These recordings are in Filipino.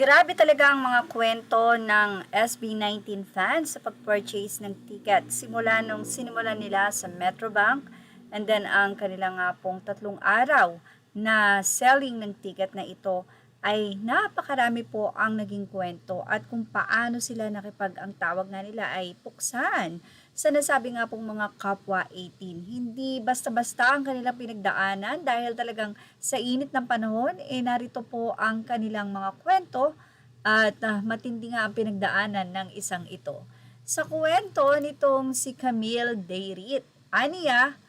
Grabe talaga ang mga kwento ng SB19 fans sa pag-purchase ng ticket simula nung sinimulan nila sa Metrobank and then ang kanilang nga pong 3 araw na selling ng ticket na ito ay napakarami po ang naging kwento at kung paano sila ang tawag nga nila ay puksan sa nasabi nga pong mga kapwa 18. Hindi basta-basta ang kanilang pinagdaanan dahil talagang sa init ng panahon, narito po ang kanilang mga kwento at matindi nga ang pinagdaanan ng isang ito. Sa kwento nitong si Camille Dayrit, aniya,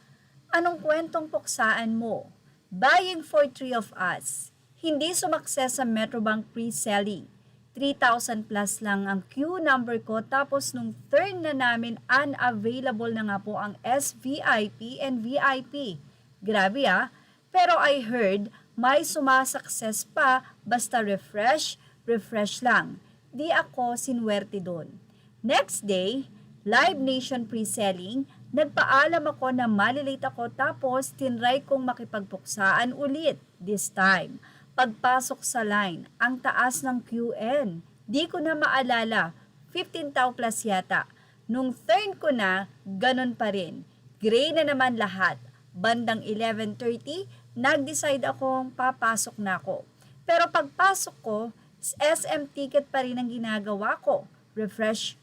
anong kwentong puksaan mo? Buying for 3 of us. Hindi sumakses sa Metrobank pre-selling. 3,000 plus lang ang queue number ko tapos nung turn na namin unavailable na nga po ang SVIP and VIP. Grabe pero I heard may sumasakses pa basta refresh lang. Di ako sinwerte doon. Next day, Live Nation pre-selling, nagpaalam ako na malilate ako tapos tinry kong makipagpuksaan ulit this time. Pagpasok sa line, ang taas ng QN. Di ko na maalala, 15,000 plus yata. Nung turn ko na, ganun pa rin. Gray na naman lahat. Bandang 11:30, nag-decide akong papasok na ako. Pero pagpasok ko, SM ticket pa rin ang ginagawa ko. Refresh,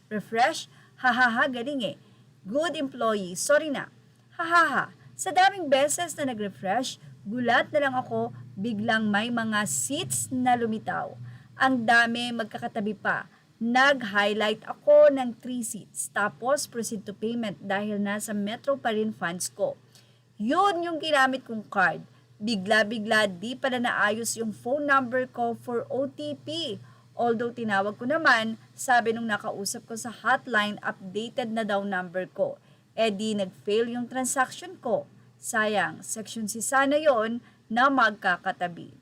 hahaha, galing Good employee, sorry na. Hahaha, sa daming beses na nag-refresh, gulat na lang ako, biglang may mga seats na lumitaw. Ang dami magkakatabi pa. Nag-highlight ako ng 3 seats, tapos proceed to payment dahil nasa Metro pa rin funds ko. Yun yung ginamit kong card. Bigla-bigla di pala naayos yung phone number ko for OTP. Although tinawag ko naman, sabi nung nakausap ko sa hotline, updated na daw number ko. Di nag-fail yung transaction ko. Sayang, section C sana yon na magkakatabi.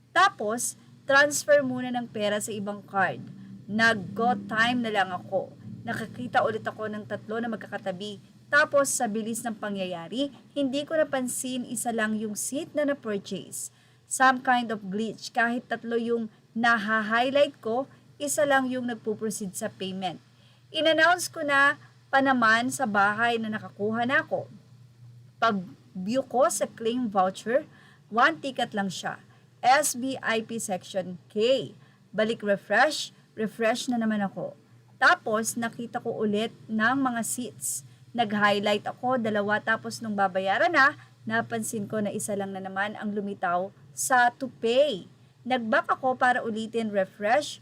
Tapos, transfer muna ng pera sa ibang card. Nag-go time na lang ako. Nakakita ulit ako ng 3 na magkakatabi. Tapos, sa bilis ng pangyayari, hindi ko napansin isa lang yung seat na na-purchase. Some kind of glitch. Kahit 3 yung naha-highlight ko, isa lang yung nagpo-proceed sa payment. In-announce ko na pa naman sa bahay na nakakuha na ako. Pag-view ko sa claim voucher, 1 ticket lang siya. SBIP section K. Balik refresh na naman ako. Tapos nakita ko ulit ng mga seats. Nag-highlight ako 2 tapos nung babayaran na, napansin ko na isa lang na naman ang lumitaw sa to pay. Nag-back ako para ulitin refresh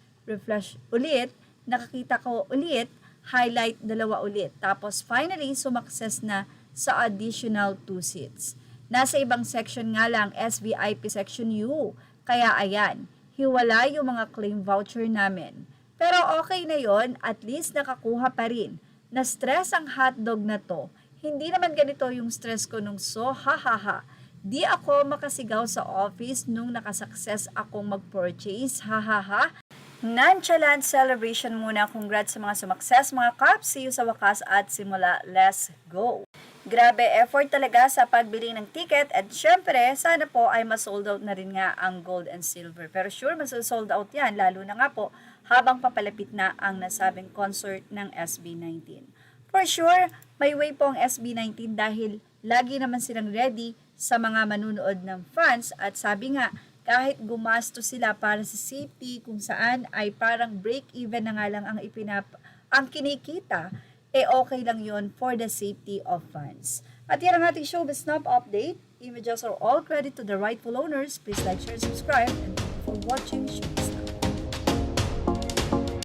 ulit, nakakita ko ulit, highlight 2 ulit. Tapos finally, sumakses na sa additional 2 seats. Nasa ibang section nga lang, SVIP section U. Kaya ayan, hiwala yung mga claim voucher namin. Pero okay na yon, at least nakakuha pa rin. Na-stress ang hotdog na to. Hindi naman ganito yung stress ko nung hahaha. Di ako makasigaw sa office nung nakasucess akong mag-purchase, hahaha. Nonchalant celebration muna. Congrats sa mga sumakses mga Kaps. See you sa wakas at simula. Let's go! Grabe effort talaga sa pagbili ng ticket at syempre sana po ay ma-sold out na rin nga ang gold and silver. Pero sure mas-sold out yan lalo na nga po habang papalapit na ang nasabing concert ng SB19. For sure, may way po ang SB19 dahil lagi naman silang ready sa mga manunood ng fans at sabi nga kahit gumasto sila para sa safety kung saan ay parang break-even na nga lang ang kinikita, okay lang yon for the safety of fans. At yan ang ating showbiz snap update. Images are all credit to the rightful owners. Please like, share, subscribe, and thank you for watching Showbiz Snap.